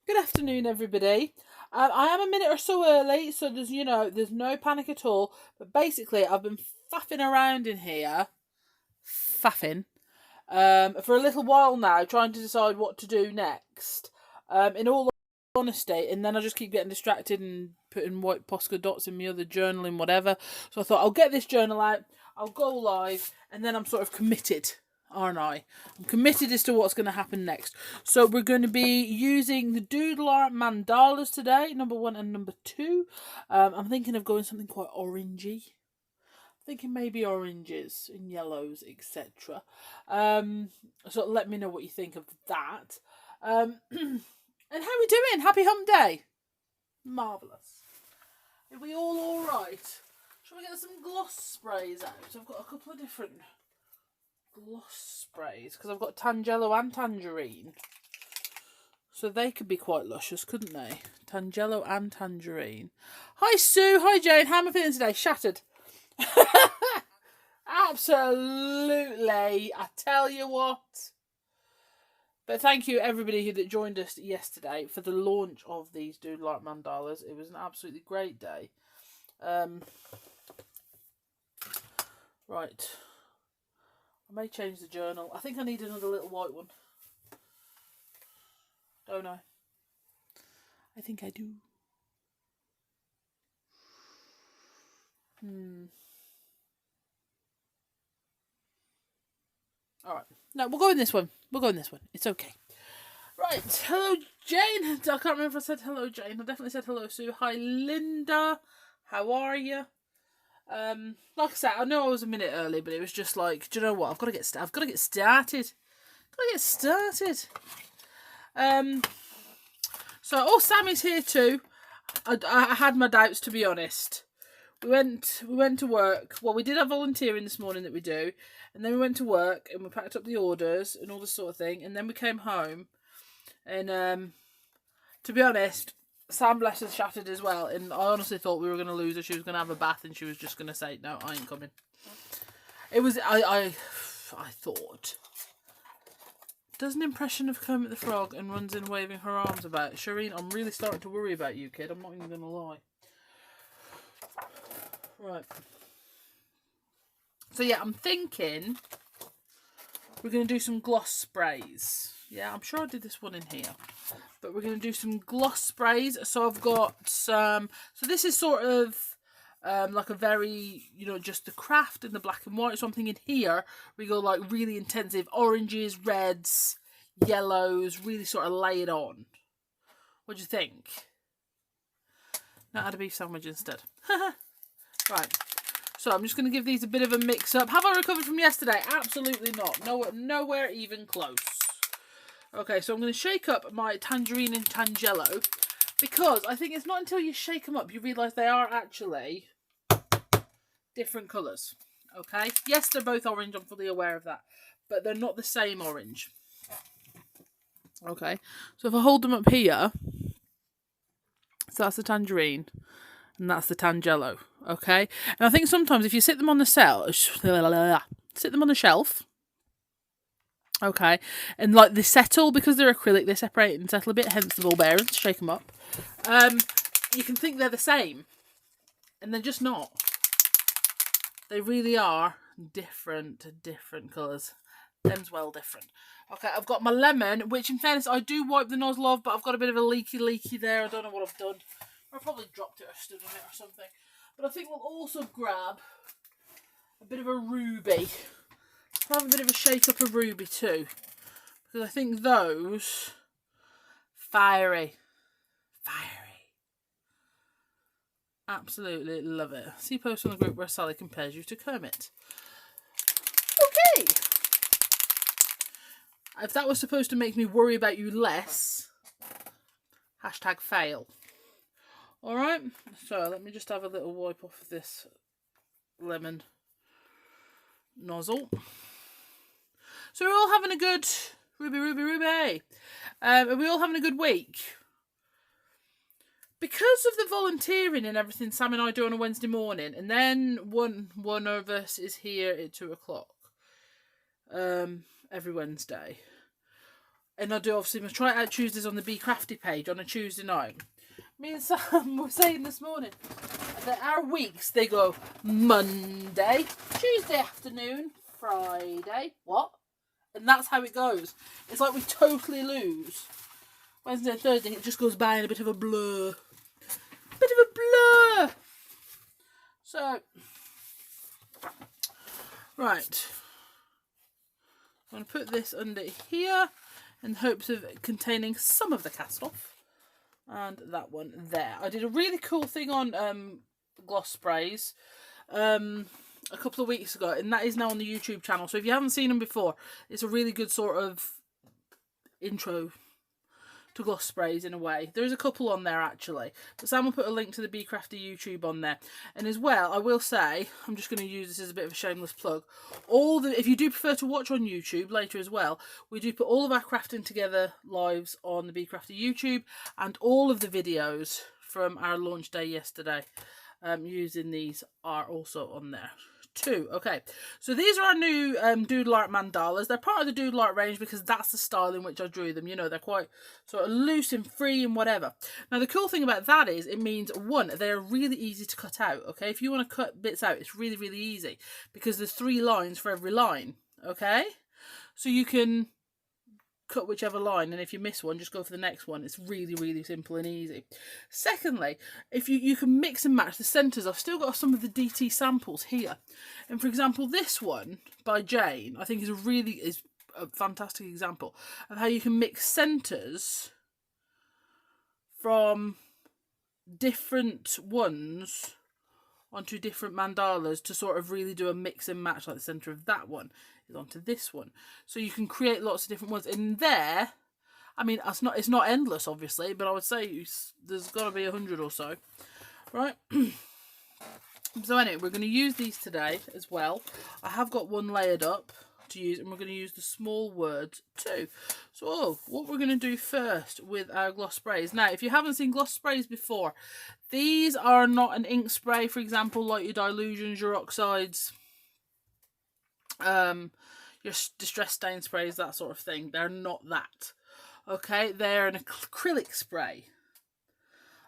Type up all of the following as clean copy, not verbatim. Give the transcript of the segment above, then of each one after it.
Good afternoon, everybody. I am a minute or so early, so there's no panic at all. But basically, I've been faffing around in here, faffing, for a little while now, trying to decide what to do next. In all honesty, and then I just keep getting distracted and putting white Posca dots in my other journal and whatever. So I thought I'll get this journal out, I'll go live, and then I'm sort of committed. Aren't I? I'm committed as to what's going to happen next. So we're going to be using the Doodle Art Mandalas today, number 1 and number 2. I'm thinking of going something quite orangey. Thinking maybe oranges and yellows, etc. So let me know what you think of that. And how are we doing? Happy Hump Day. Marvellous. Are we all right? Shall we get some gloss sprays out? I've got a couple of different gloss sprays because I've got Tangelo and Tangerine, so they could be quite luscious, couldn't they? Tangelo and Tangerine. Hi Sue, hi Jane, how am I feeling today? Shattered. Absolutely, I tell you what. But thank you everybody that joined us yesterday for the launch of these Doodle Art Mandalas. It was an absolutely great day. Right. I may change the journal. I think I need another little white one. Don't I? I think I do. Alright. No, we'll go in this one. It's okay. Right. Hello, Jane. I can't remember if I said hello, Jane. I definitely said hello, Sue. Hi, Linda. How are you? Like I said, I know I was a minute early, but it was just like, do you know what? I've got to get started. So, Sammy's here too. I had my doubts, to be honest. We went to work. Well, we did have volunteering this morning that we do, and then we went to work and we packed up the orders and all this sort of thing, and then we came home, and to be honest, Sam, bless her, shattered as well, and I honestly thought we were going to lose her. She was going to have a bath and she was just going to say, no, I ain't coming. It was, I thought. Does an impression of Kermit the Frog and runs in waving her arms about. Shireen, I'm really starting to worry about you, kid. I'm not even going to lie. Right. So yeah, I'm thinking we're going to do some gloss sprays. Yeah, I'm sure I did this one in here. But we're going to do some gloss sprays. So I've got some... So this is sort of like a very, just the craft in the black and white. So I'm thinking here we go like really intensive oranges, reds, yellows, really sort of lay it on. What do you think? No, I had a beef sandwich instead. Right. So I'm just going to give these a bit of a mix up. Have I recovered from yesterday? Absolutely not. Nowhere even close. Okay, so I'm going to shake up my Tangerine and Tangelo because I think it's not until you shake them up you realise they are actually different colours. Okay? Yes, they're both orange. I'm fully aware of that. But they're not the same orange. Okay? So if I hold them up here, so that's the Tangerine and that's the Tangelo. Okay? And I think sometimes if you sit them on the shelf, okay, and like they settle because they're acrylic, they separate and settle a bit, hence the ball bearings, shake them up. You can think they're the same, and they're just not. They really are different colours. Them's well different. Okay, I've got my lemon, which in fairness I do wipe the nozzle off, but I've got a bit of a leaky there. I don't know what I've done. I probably dropped it or stood on it or something. But I think we'll also grab a bit of a ruby. I'll have a bit of a shake up of ruby too, because I think those fiery, absolutely love it. See post on the group where Sally compares you to Kermit. Okay, if that was supposed to make me worry about you less, hashtag fail. All right, so let me just have a little wipe off of this lemon nozzle. So we're all having a good... Ruby. Are we all having a good week? Because of the volunteering and everything Sam and I do on a Wednesday morning, and then one of us is here at 2 o'clock every Wednesday. and I do obviously try it out Tuesdays on the Be Crafty page on a Tuesday night. Me and Sam were saying this morning that our weeks, they go Monday, Tuesday afternoon, Friday, what? And that's how it goes. It's like we totally lose. Wednesday and Thursday, it just goes by in a bit of a blur. Bit of a blur! So, right. I'm going to put this under here in hopes of containing some of the cast off. And that one there. I did a really cool thing on gloss sprays a couple of weeks ago, and that is now on the YouTube channel. So if you haven't seen them before, it's a really good sort of intro to gloss sprays in a way. There's a couple on there actually, but Sam will put a link to the Be Crafty YouTube on there. And as well, I will say, I'm just going to use this as a bit of a shameless plug, if you do prefer to watch on YouTube later as well, we do put all of our crafting together lives on the Be Crafty YouTube, and all of the videos from our launch day yesterday using these are also on there too. Okay, so these are our new Doodle Art Mandalas. They're part of the Doodle Art range because that's the style in which I drew them. You know, they're quite sort of loose and free and whatever. Now, the cool thing about that is it means, one, they're really easy to cut out, okay? If you want to cut bits out, it's really, really easy because there's 3 lines for every line, okay? So you can cut whichever line, and if you miss one, just go for the next one. It's really, really simple and easy. Secondly, if you can mix and match the centres. I've still got some of the DT samples here, and for example, this one by Jane, I think is a fantastic example of how you can mix centres from different ones onto different mandalas to sort of really do a mix and match, like the centre of that one is onto this one. So you can create lots of different ones. In there, I mean, it's not endless, obviously, but I would say there's got to be 100 or so, right? So anyway, we're going to use these today as well. I have got one layered up to use, and we're going to use the small words too. So what we're going to do first with our gloss sprays. Now, if you haven't seen gloss sprays before, these are not an ink spray, for example, like your dilutions, your oxides, your distress stain sprays, that sort of thing. They're not that. Okay, they're an acrylic spray.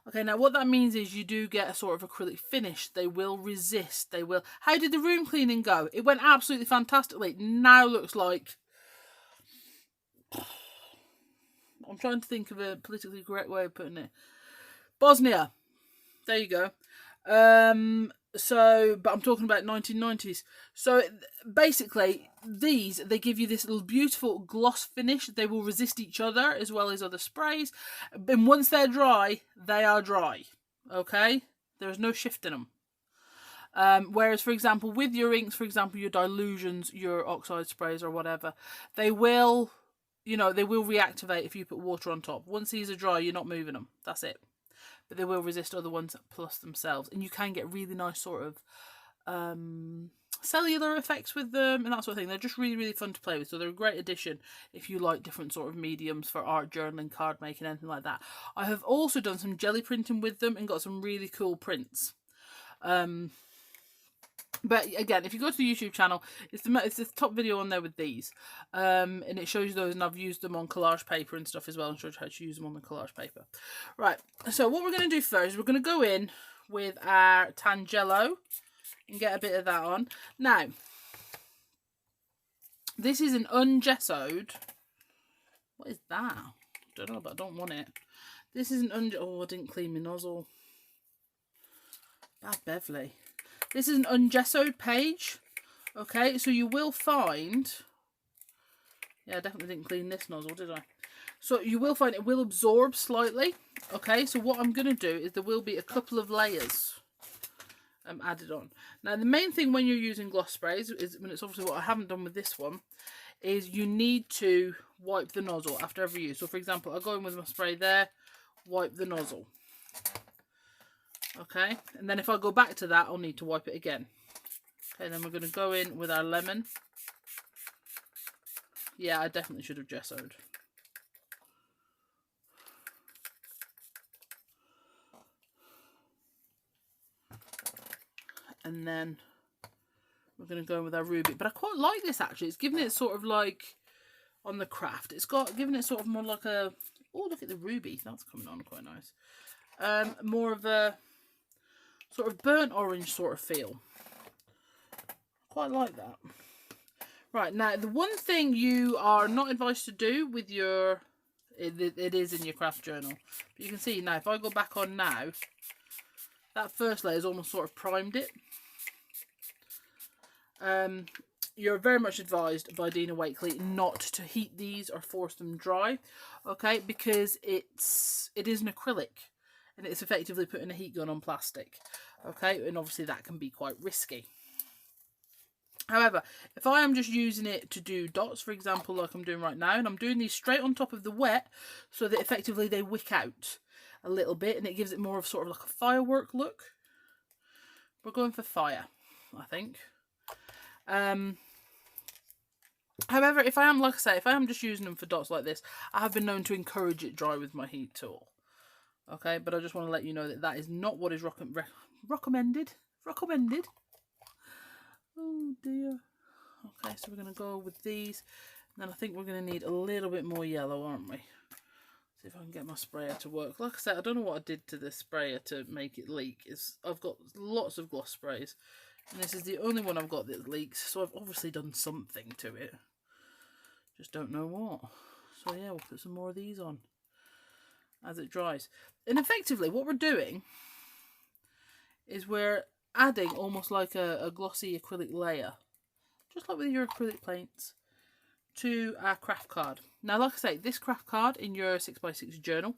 Okay, now what that means is you do get a sort of acrylic finish. They will resist. They will. How did the room cleaning go? It went absolutely fantastically. Now looks like, I'm trying to think of a politically correct way of putting it. Bosnia. There you go. But I'm talking about 1990s. So basically, they give you this little beautiful gloss finish. They will resist each other as well as other sprays. And once they're dry, they are dry. Okay? There is no shift in them. Whereas, for example, with your inks, for example, your dilutions, your oxide sprays or whatever, they will, they will reactivate if you put water on top. Once these are dry, you're not moving them. That's it. But they will resist other ones plus themselves. And you can get really nice sort of cellular effects with them and that sort of thing. They're just really, really fun to play with. So they're a great addition if you like different sort of mediums for art, journaling, card making, anything like that. I have also done some jelly printing with them and got some really cool prints. But again, if you go to the YouTube channel, it's the top video on there with these. And it shows you those, and I've used them on collage paper and stuff as well, and showed you how to use them on the collage paper. Right, so what we're going to do first is we're going to go in with our Tangelo and get a bit of that on. Now, this is an ungessoed. What is that? I don't know, but I don't want it. This is an oh, I didn't clean my nozzle. Bad Beverly. This is an ungessoed page. Okay, so you will find... Yeah, I definitely didn't clean this nozzle, did I? So you will find it will absorb slightly. Okay, so what I'm going to do is there will be a couple of layers added on. Now, the main thing when you're using gloss sprays, is when it's obviously what I haven't done with this one, is you need to wipe the nozzle after every use. So, for example, I'll go in with my spray there, wipe the nozzle. Okay, and then if I go back to that, I'll need to wipe it again. Okay, then we're going to go in with our lemon. Yeah, I definitely should have gessoed. And then we're going to go in with our ruby. But I quite like this, actually. It's giving it sort of like on the craft. It's got given it sort of more like a, oh, look at the ruby, that's coming on quite nice. More of a sort of burnt orange sort of feel. Quite like that. Right, now the one thing you are not advised to do with your, it is in your craft journal, but you can see now if I go back on now, that first layer has almost sort of primed it. You're very much advised by Dina Wakley not to heat these or force them dry, okay, because it is an acrylic and it's effectively putting a heat gun on plastic, okay, and obviously that can be quite risky. However, if I am just using it to do dots, for example, like I'm doing right now, and I'm doing these straight on top of the wet so that effectively they wick out a little bit and it gives it more of sort of like a firework look. We're going for fire, I think. However, if I am, like I say, if I am just using them for dots like this, I have been known to encourage it dry with my heat tool. Okay, but I just want to let you know that that is not what is recommended. Recommended. Oh dear. Okay, so we're going to go with these. And then I think we're going to need a little bit more yellow, aren't we? See if I can get my sprayer to work. Like I said, I don't know what I did to this sprayer to make it leak. I've got lots of gloss sprays. And this is the only one I've got that leaks. So I've obviously done something to it. Just don't know what. So yeah, we'll put some more of these on as it dries. And effectively what we're doing is we're adding almost like a glossy acrylic layer, just like with your acrylic paints, to our craft card. Now, like I say, this craft card in your 6x6 journal,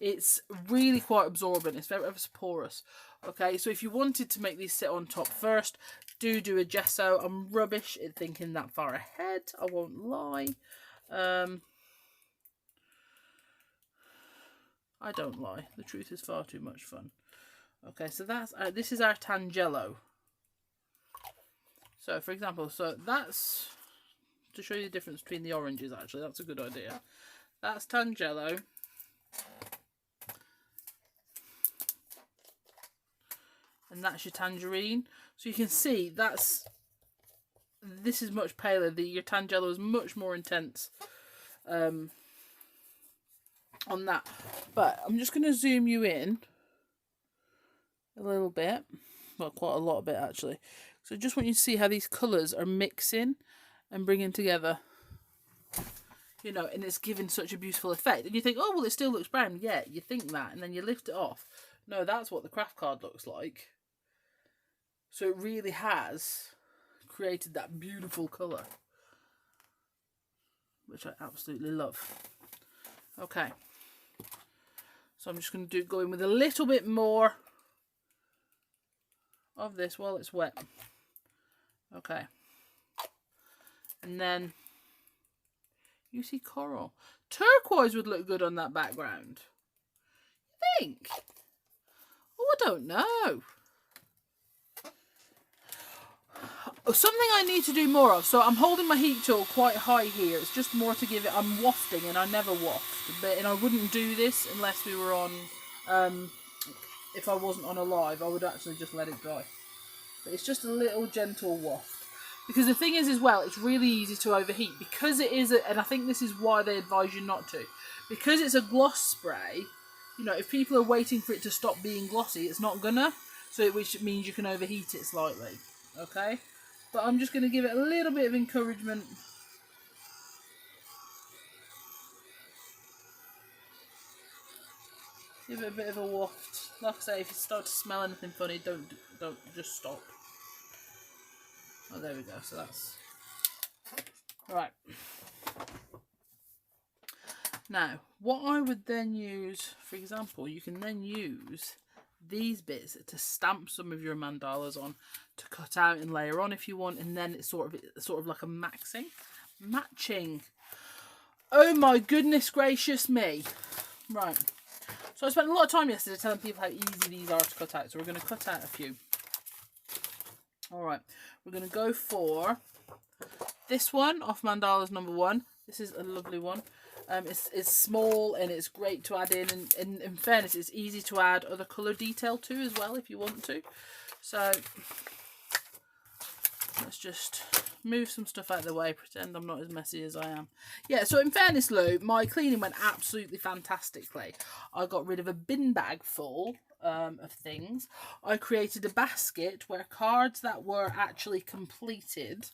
it's really quite absorbent. It's very porous. Okay, so if you wanted to make these sit on top first, do a gesso. I'm rubbish at thinking that far ahead, I won't lie. I don't lie. The truth is far too much fun. Okay, so that's this is our Tangelo. So, for example, so that's to show you the difference between the oranges. Actually, that's a good idea. That's Tangelo. And that's your tangerine. So you can see this is much paler. Your Tangelo is much more intense on that. But I'm just going to zoom you in a little bit. Well, quite a lot of it actually. So I just want you to see how these colours are mixing and bringing together. You know, and it's giving such a beautiful effect. And you think, oh, well, it still looks brown. Yeah, you think that. And then you lift it off. No, that's what the craft card looks like. So it really has created that beautiful colour, which I absolutely love. Okay. So I'm just going to go in with a little bit more of this while it's wet. Okay. And then you see coral. Turquoise would look good on that background. You think? Oh, I don't know. Something I need to do more of. So I'm holding my heat tool quite high here. It's just more to give it. I'm wafting and I never waft. And I wouldn't do this unless we were on. If I wasn't on a live, I would actually just let it dry. But it's just a little gentle waft. Because the thing is as well, it's really easy to overheat. Because it is, and I think this is why they advise you not to. Because it's a gloss spray, you know, if people are waiting for it to stop being glossy, it's not gonna. So which means you can overheat it slightly. Okay? But I'm just going to give it a little bit of encouragement. Give it a bit of a waft. Like I say, if you start to smell anything funny, don't just stop. Oh, there we go. So that's right. Now, what I would then use, for example, you can then use these bits to stamp some of your mandalas on, to cut out and layer on if you want, and then it's sort of like a matching. Oh my goodness gracious me. Right, so I spent a lot of time yesterday telling people how easy these are to cut out, so we're going to cut out a few. Alright, we're going to go for this one off Mandalas number 1. This is a lovely one. It's small and it's great to add in, and in fairness, it's easy to add other colour detail to as well if you want to. So let's just move some stuff out of the way, pretend I'm not as messy as I am. Yeah, so in fairness, Lou, my cleaning went absolutely fantastically. I got rid of a bin bag full of things. I created a basket where cards that were actually completed,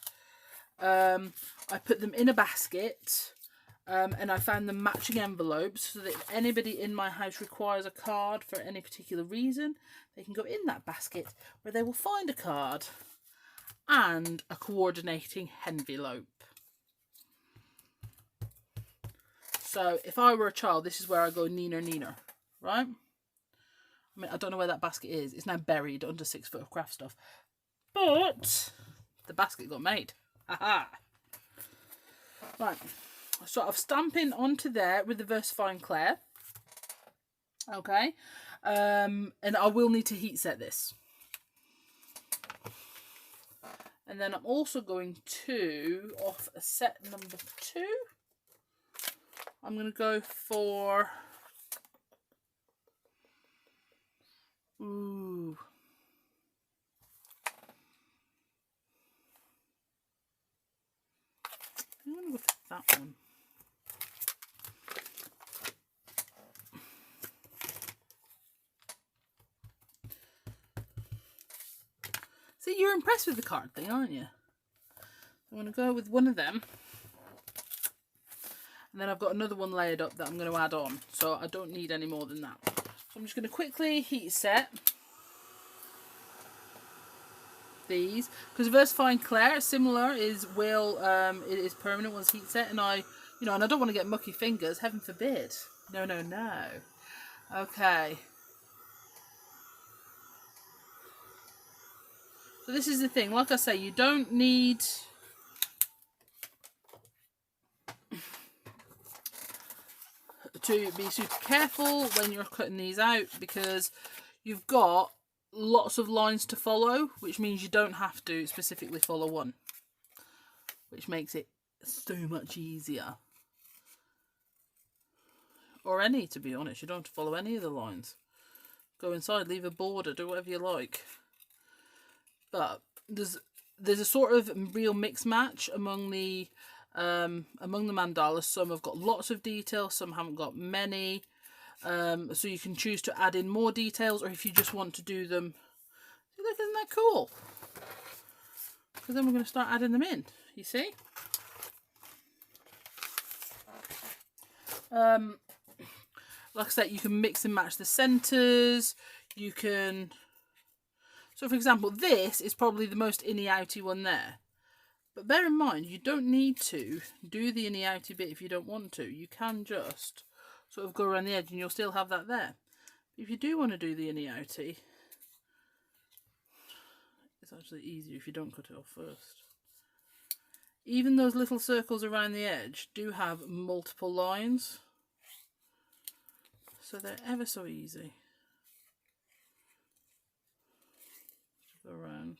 I put them in a basket, and I found them matching envelopes so that if anybody in my house requires a card for any particular reason, they can go in that basket where they will find a card and a coordinating envelope. So if I were a child, this is where I go neener neener, right? I mean, I don't know where that basket is. It's now buried under 6 foot of craft stuff. But the basket got made. Haha. Right. So I'm stamping onto there with the VersaFine Clay. Okay. And I will need to heat set this. And then I'm also going to, off a set number 2, I'm going to go for, ooh, I'm going to go for that one. See, you're impressed with the card thing, aren't you? I'm going to go with one of them. And then I've got another one layered up that I'm going to add on. So I don't need any more than that. So I'm just going to quickly heat set these. Because VersaFine Clay, similar, it is permanent once heat set. And and I don't want to get mucky fingers. Heaven forbid. No, no, no. Okay. So this is the thing, like I say, you don't need to be super careful when you're cutting these out because you've got lots of lines to follow, which means you don't have to specifically follow one, which makes it so much easier. Or any, to be honest, you don't have to follow any of the lines. Go inside, leave a border, do whatever you like. But there's a sort of real mix match among the mandalas. Some have got lots of detail, some haven't got many. So you can choose to add in more details, or if you just want to do them. Look, isn't that cool? Because then we're going to start adding them in. You see? Like I said, you can mix and match the centres. You can. So, for example, this is probably the most inny-outy one there. But bear in mind, you don't need to do the inny-outy bit if you don't want to. You can just sort of go around the edge and you'll still have that there. If you do want to do the inny-outy, it's actually easier if you don't cut it off first. Even those little circles around the edge do have multiple lines. So they're ever so easy. Around.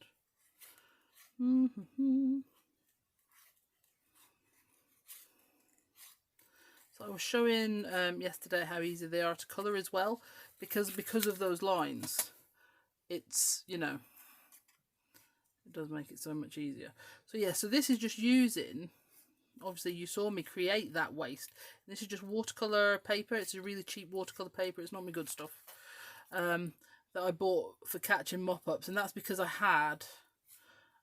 So I was showing yesterday how easy they are to colour as well, because of those lines. It's, it does make it so much easier. So yeah, so this is just using, obviously you saw me create that waste. This is just watercolour paper. It's a really cheap watercolour paper. It's not my good stuff. That I bought for catching mop-ups, and that's because I had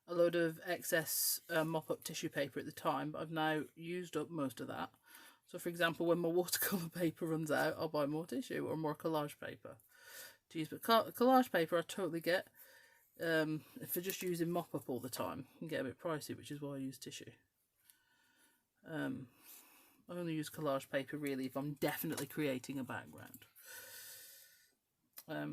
a load of excess mop-up tissue paper at the time, but I've now used up most of that. So for example, when my watercolour paper runs out, I'll buy more tissue or more collage paper to use. But collage paper I totally get. If you're just using mop-up all the time, it can get a bit pricey, which is why I use tissue. I only use collage paper really if I'm definitely creating a background. Right.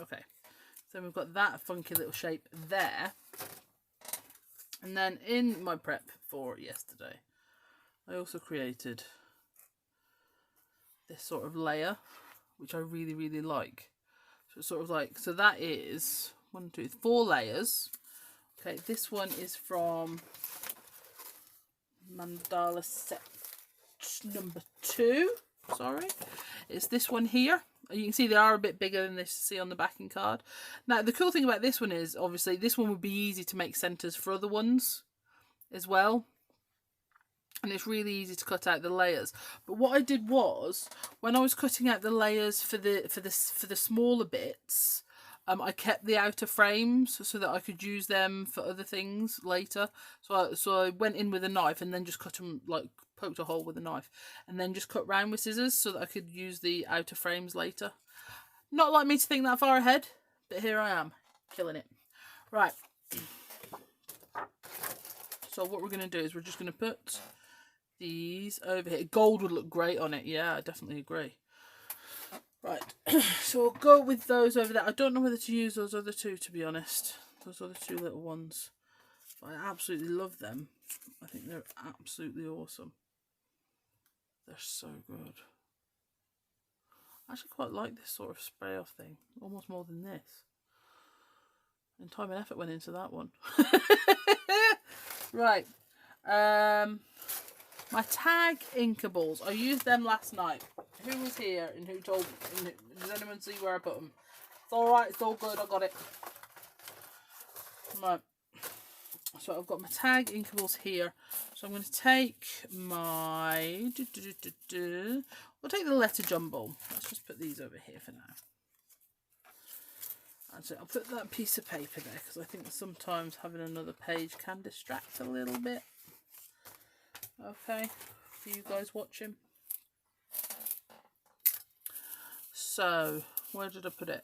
Okay, so we've got that funky little shape there. And then in my prep for yesterday, I also created this sort of layer, which I really, really like. So it's sort of like, so that is 1, 2, 4 layers. Okay, this one is from mandala set number 2. Sorry, It's this one here. You can see they are a bit bigger than this see on the backing card. Now, the cool thing about this one is, obviously, this one would be easy to make centres for other ones as well. And it's really easy to cut out the layers. But what I did was, when I was cutting out the layers for the smaller bits, I kept the outer frames so that I could use them for other things later. So I went in with a knife and then just cut them, like poked a hole with a knife, and then just cut round with scissors so that I could use the outer frames later. Not like me to think that far ahead, but here I am, killing it. Right. So what we're going to do is we're just going to put these over here. Gold would look great on it. Yeah, I definitely agree. Right, so we'll go with those over there. I don't know whether to use those other two, to be honest. Those other two little ones. But I absolutely love them. I think they're absolutely awesome. They're so good. I actually quite like this sort of spray off thing. Almost more than this. And time and effort went into that one. Right. My tag inkables. I used them last night. Who was here and who told me? Does anyone see where I put them? It's alright, it's all good, I got it. Right. So I've got my tag inkables here. So I'm going to take my... We'll take the letter jumble. Let's just put these over here for now. And so I'll put that piece of paper there because I think sometimes having another page can distract a little bit. Okay, for you guys watching. So, where did I put it?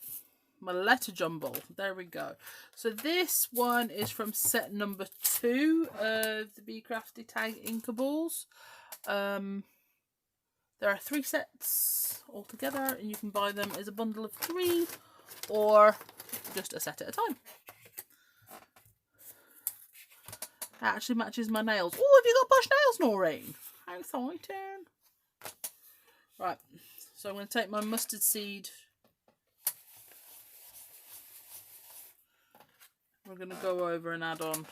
My letter jumble. There we go. So this one is from set number 2 of the Be Crafty Tag Inkables. There are 3 sets altogether, and you can buy them as a bundle of 3 or just a set at a time. That actually matches my nails. Oh, have you got bush nails, Noreen? How exciting. Right, so I'm going to take my mustard seed. We're going to go over and add on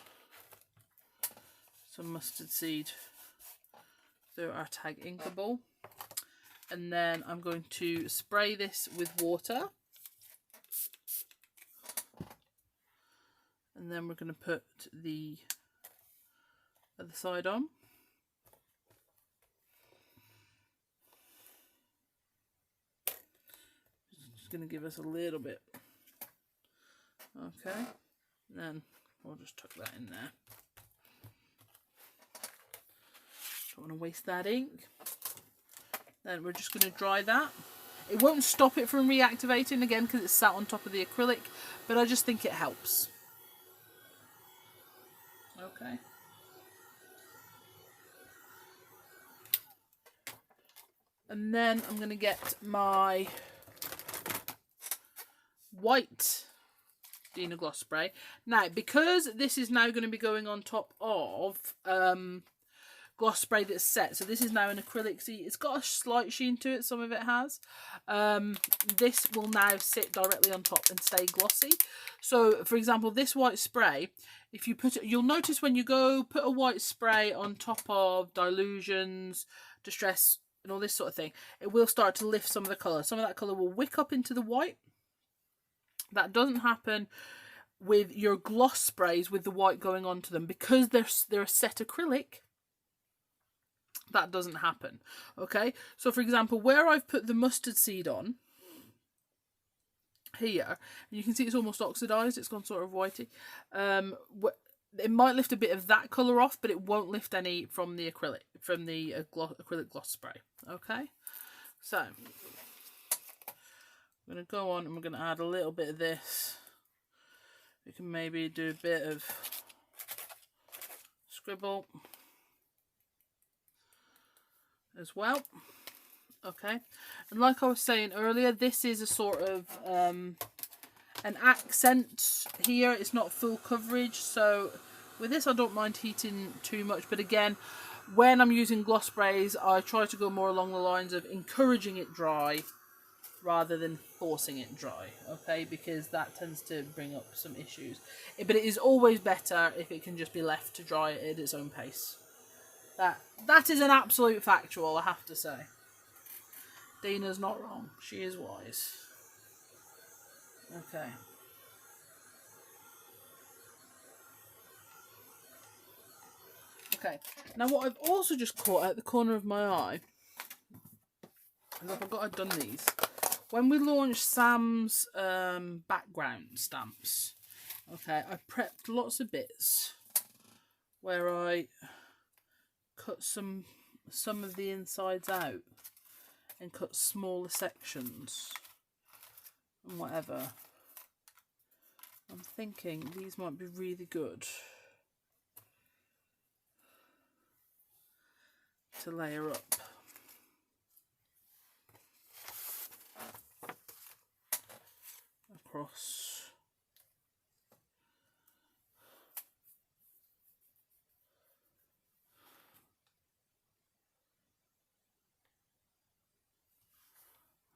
some mustard seed through our tag inkable. And then I'm going to spray this with water. And then we're going to put the other side on. Just going to give us a little bit. Okay, and then we'll just tuck that in there. Don't want to waste that ink. Then we're just going to dry that. It won't stop it from reactivating again because it's sat on top of the acrylic, but I just think it helps. Okay. And then I'm going to get my white Dina gloss spray. Now, because this is now going to be going on top of gloss spray that's set, so this is now an acrylic. See, it's got a slight sheen to it, some of it has. This will now sit directly on top and stay glossy. So, for example, this white spray, if you put it, you'll notice when you go put a white spray on top of Dilutions, Distress, and all this sort of thing, it will start to lift some of the colour. Some of that colour will wick up into the white. That doesn't happen with your gloss sprays with the white going onto them because they're a set acrylic. That doesn't happen. Okay, so for example, where I've put the mustard seed on here, you can see it's almost oxidized. It's gone sort of whitey. It might lift a bit of that colour off, but it won't lift any from the acrylic, from the acrylic gloss spray. Okay, so I'm going to go on and we're going to add a little bit of this. We can maybe do a bit of scribble as well. Okay, and like I was saying earlier, this is a sort of an accent here. It's not full coverage, so with this I don't mind heating too much, but again, when I'm using gloss sprays, I try to go more along the lines of encouraging it dry rather than forcing it dry, okay, because that tends to bring up some issues. But it is always better if it can just be left to dry at its own pace. That is an absolute factual, I have to say. Dina's not wrong. She is wise. Okay. Okay. Now what I've also just caught out the corner of my eye, and I forgot I'd done these. When we launched Sam's background stamps, okay, I prepped lots of bits where I cut some of the insides out and cut smaller sections and whatever. I'm thinking these might be really good to layer up. Across.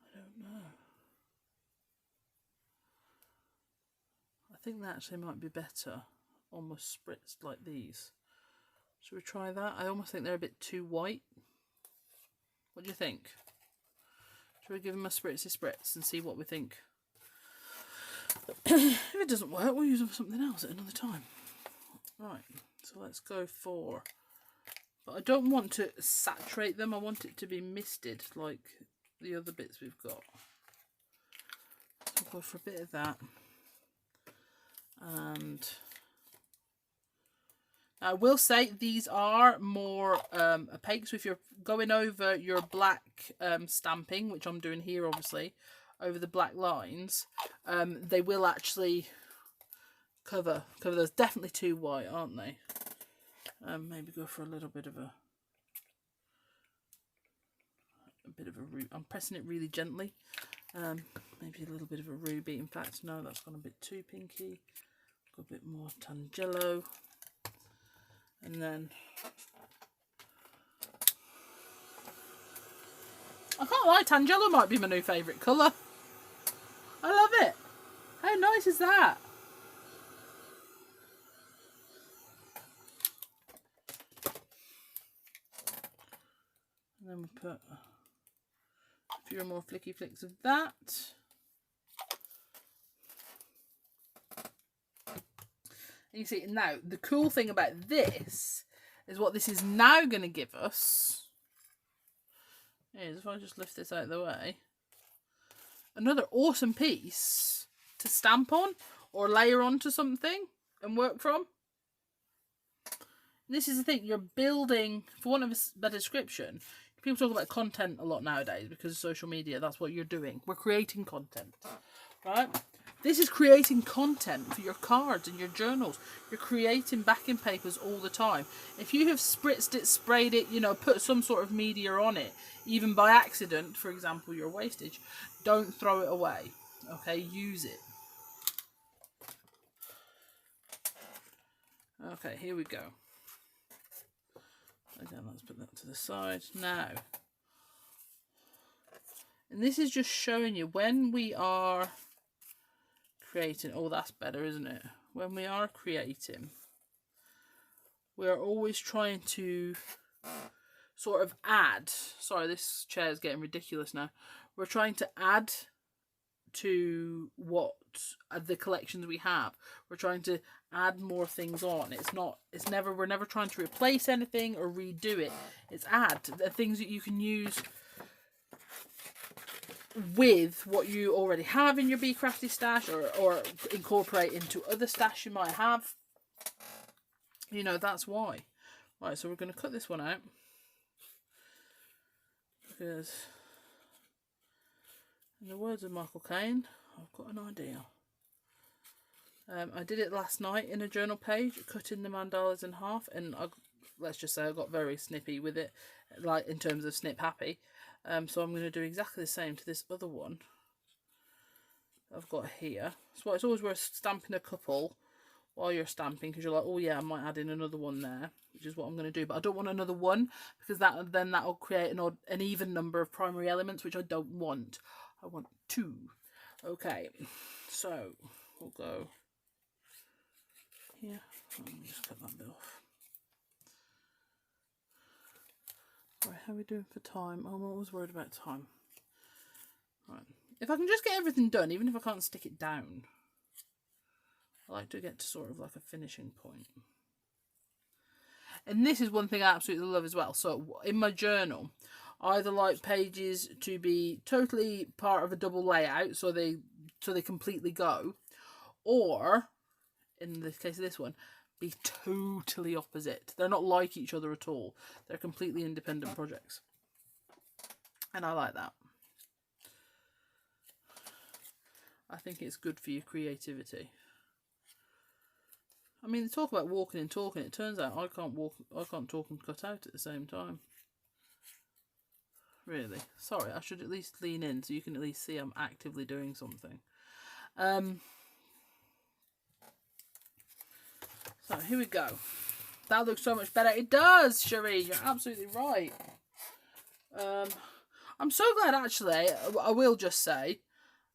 I don't know. I think that actually might be better, almost spritzed like these. Should we try that? I almost think they're a bit too white. What do you think? Should we give them a spritzy spritz and see what we think? If it doesn't work, we'll use them for something else at another time. Right, so let's go for... But I don't want to saturate them. I want it to be misted like the other bits we've got. So I'll go for a bit of that. And I will say these are more opaque. So if you're going over your black stamping, which I'm doing here obviously, over the black lines, they will actually cover those. Definitely too white, aren't they? Maybe go for a little bit of a ruby. I'm pressing it really gently. Maybe a little bit of a ruby. In fact, no, that's gone a bit too pinky. Got a bit more Tangelo, and then I can't lie, Tangelo might be my new favourite colour. I love it. How nice is that? And then we'll put a few more flicky flicks of that. And you see, now the cool thing about this is what this is now going to give us is, if I just lift this out of the way, another awesome piece to stamp on or layer onto something and work from. And this is the thing, you're building, for want of a better description, people talk about content a lot nowadays because of social media. That's what you're doing. We're creating content, right? This is creating content for your cards and your journals. You're creating backing papers all the time. If you have spritzed it, sprayed it, you know, put some sort of media on it, even by accident, for example, your wastage, don't throw it away, okay? Use it. Okay, here we go. Again, let's put that to the side now. And this is just showing you when we are creating, oh, that's better, isn't it? When we are creating, we are always trying to sort of add, sorry, this chair is getting ridiculous now. We're trying to add to what the collections we have. We're trying to add more things on. We're never trying to replace anything or redo it. It's add the things that you can use with what you already have in your Be Crafty stash, or incorporate into other stash you might have. You know, that's why. Right, so we're going to cut this one out because, in the words of Michael Caine, I've got an idea. I did it last night in a journal page, cutting the mandalas in half, and let's just say I got very snippy with it, like in terms of snip happy. So I'm going to do exactly the same to this other one I've got here. So it's always worth stamping a couple while you're stamping, because you're like, oh yeah, I might add in another one there, which is what I'm going to do. But I don't want another one, because that'll create an even number of primary elements, which I don't want. I want two. Okay, so we'll go here. Let me just cut that bit off. Right, how are we doing for time? I'm always worried about time. if I can just get everything done, even if I can't stick it down, I like to get to sort of like a finishing point. And this is one thing I absolutely love as well. So in my journal, I either like pages to be totally part of a double layout, so they completely go, or in the case of this one, be totally opposite. They're not like each other at all. They're completely independent projects. And I like that. I think it's good for your creativity. I mean, they talk about walking and talking. It turns out I can't talk and cut out at the same time. Really. Sorry, I should at least lean in so you can at least see I'm actively doing something. So here we go. That looks so much better. It does, Cherie. You're absolutely right. I'm so glad, actually. I will just say,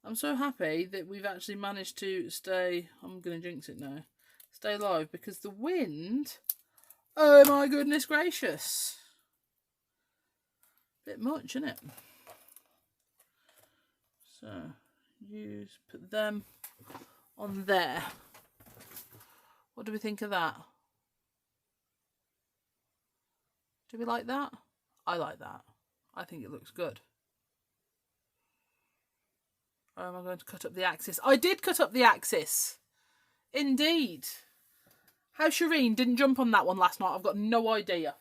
I'm so happy that we've actually managed to stay. I'm going to jinx it now. Stay live, because the wind. Oh my goodness gracious. Bit much, isn't it? So put them on there. What do we think of that? Do we like that? I like that. I think it looks good. Or am I going to cut up the axis? I did cut up the axis. Indeed. How Shireen didn't jump on that one last night, I've got no idea.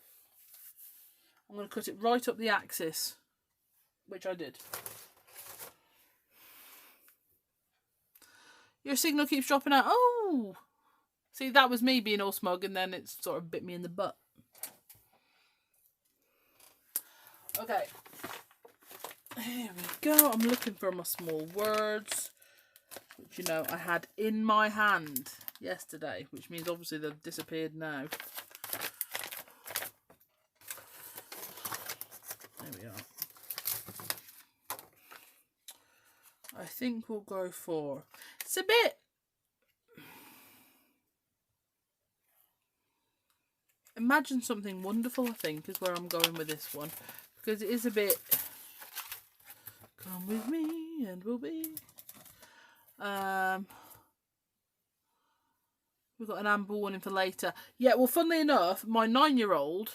I'm going to cut it right up the axis, which I did. Your signal keeps dropping out. Oh! See, that was me being all smug, and then it sort of bit me in the butt. Okay. Here we go. I'm looking for my small words, which, you know, I had in my hand yesterday, which means obviously they've disappeared now. There we are. I think we'll go for... It's a bit... Imagine Something Wonderful, I think, is where I'm going with this one. Because it is a bit... Come with me and we'll be... We've got an amber warning for later. Yeah, well, funnily enough, my 9-year-old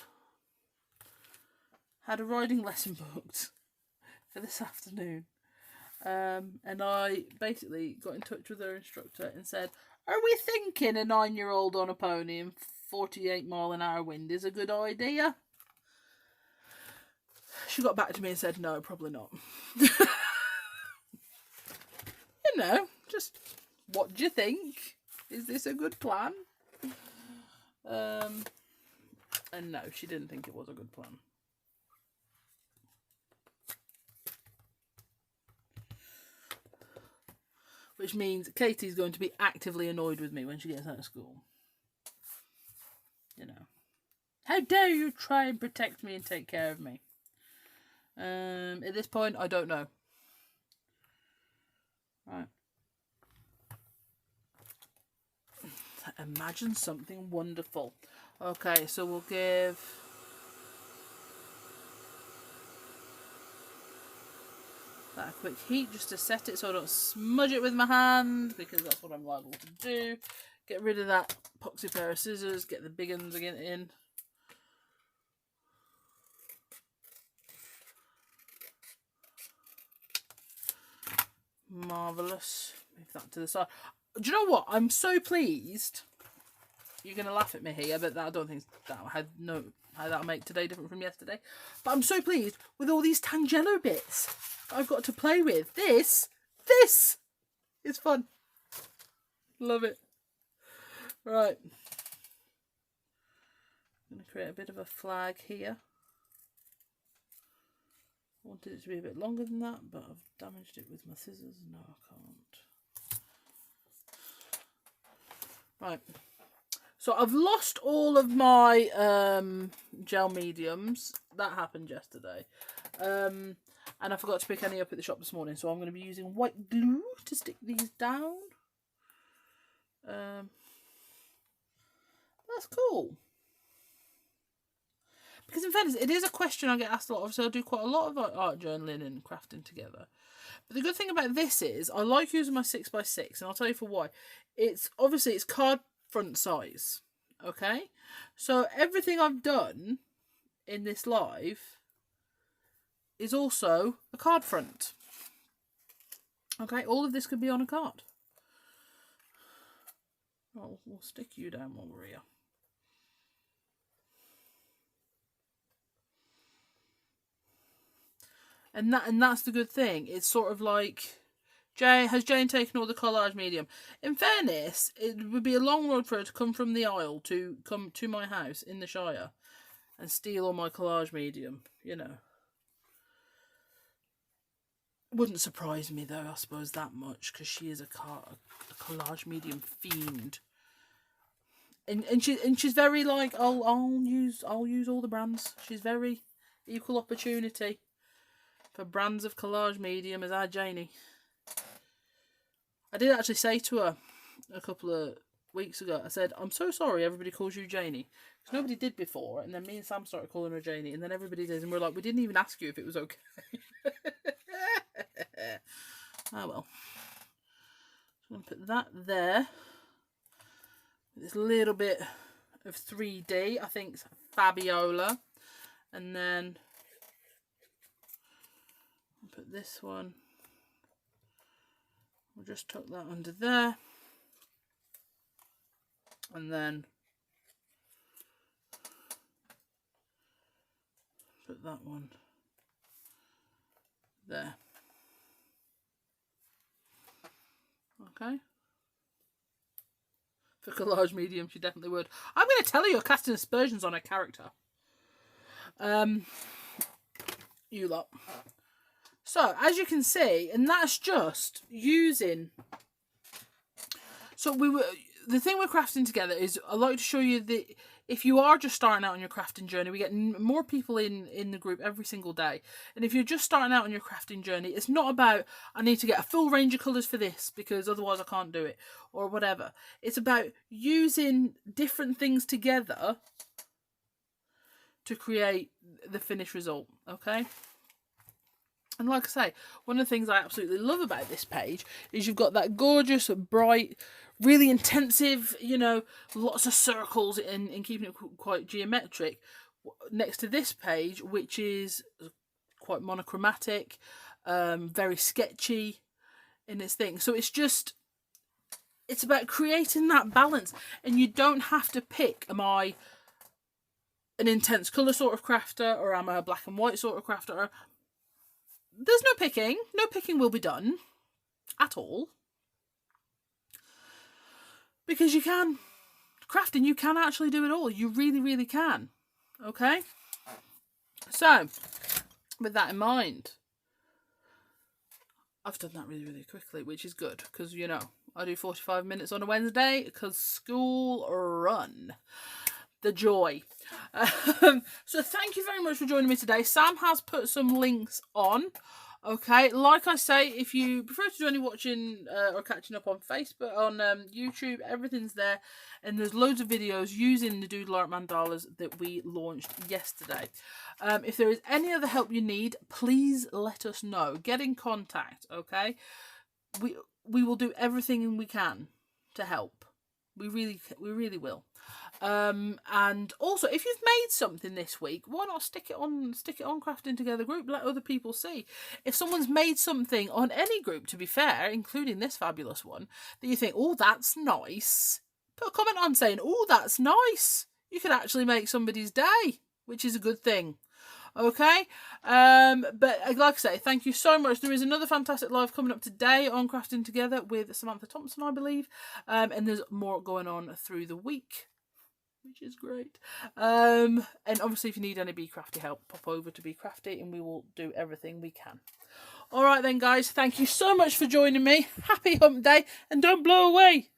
had a riding lesson booked for this afternoon. And I basically got in touch with her instructor and said, are we thinking a 9-year-old on a pony in 48-mile-an-hour wind is a good idea? She got back to me and said, no, probably not. You know, just what do you think? Is this a good plan? And no, she didn't think it was a good plan. Which means Katie's going to be actively annoyed with me when she gets out of school. You know. How dare you try and protect me and take care of me? At this point, I don't know. Right. Imagine Something Wonderful. Okay, so we'll give... that a quick heat just to set it so I don't smudge it with my hand, because that's what I'm liable to do. Get rid of that poxy pair of scissors, get the big ones again in. Marvellous. Move that to the side. Do you know what? I'm so pleased. You're going to laugh at me here, but I don't think how that'll make today different from yesterday. But I'm so pleased with all these Tangelo bits I've got to play with. This is fun. Love it. Right. I'm going to create a bit of a flag here. I wanted it to be a bit longer than that, but I've damaged it with my scissors. No, I can't. Right. So I've lost all of my gel mediums. That happened yesterday. And I forgot to pick any up at the shop this morning. So I'm going to be using white glue to stick these down. That's cool. because in fairness, it is a question I get asked a lot. Obviously, I do quite a lot of art journaling and crafting together. But the good thing about this is I like using my 6x6, and I'll tell you for why. It's obviously it's card front size. Okay, so everything I've done in this live is also a card front. Okay, all of this could be on a card. Oh, we'll stick you down while we're here. And that's the good thing. It's sort of like, has Jane taken all the collage medium? In fairness, it would be a long road for her to come from the aisle to come to my house in the Shire and steal all my collage medium, you know. Wouldn't surprise me though, I suppose, that much, because she is a collage medium fiend. And she's very like, I'll use all the brands. She's very equal opportunity for brands of collage medium as our Janie. I did actually say to her a couple of weeks ago, I said, I'm so sorry everybody calls you Janie. Because nobody did before, and then me and Sam started calling her Janie, and then everybody did, and we're like, we didn't even ask you if it was okay. Oh well. So I'm going to put that there. This little bit of 3D, I think it's Fabiola. And then I'll put this one. We'll just tuck that under there. And then put that one there. Okay. For collage medium, she definitely would. I'm going to tell her you're casting aspersions on her character. You lot. So, as you can see, and that's just using... So, the thing we're crafting together is, I like to show you that if you are just starting out on your crafting journey, we get more people in the group every single day. And if you're just starting out on your crafting journey, it's not about, I need to get a full range of colours for this because otherwise I can't do it, or whatever. It's about using different things together to create the finished result, okay? And like I say, one of the things I absolutely love about this page is you've got that gorgeous, bright, really intensive, you know, lots of circles and keeping it quite geometric, next to this page, which is quite monochromatic, very sketchy in its thing. So it's about creating that balance. And you don't have to pick, am I an intense colour sort of crafter, or am I a black and white sort of crafter? There's no picking. No picking will be done at all. Because you can. Crafting, you can actually do it all. You really, really can. Okay? So, with that in mind, I've done that really, really quickly, which is good. Because, you know, I do 45 minutes on a Wednesday because school run. The joy. So thank you very much for joining me today. Sam has put some links on. Okay, like I say, if you prefer to do any watching or catching up on Facebook, on YouTube, everything's there. And there's loads of videos using the Doodle Art Mandalas that we launched yesterday. If there is any other help you need, please let us know. Get in contact, okay? We will do everything we can to help. We really will. And also, if you've made something this week, why not stick it on Crafting Together group? Let other people see. If someone's made something on any group, to be fair, including this fabulous one, that you think, oh, that's nice, put a comment on saying, oh, that's nice. You could actually make somebody's day, which is a good thing. Okay, but like I say, thank you so much. There is another fantastic live coming up today on Crafting Together with Samantha Thompson, I believe, and there's more going on through the week, which is great. And obviously, if you need any Be Crafty help, pop over to Be Crafty, and we will do everything we can. All right then, guys, thank you so much for joining me. Happy Hump Day, and don't blow away.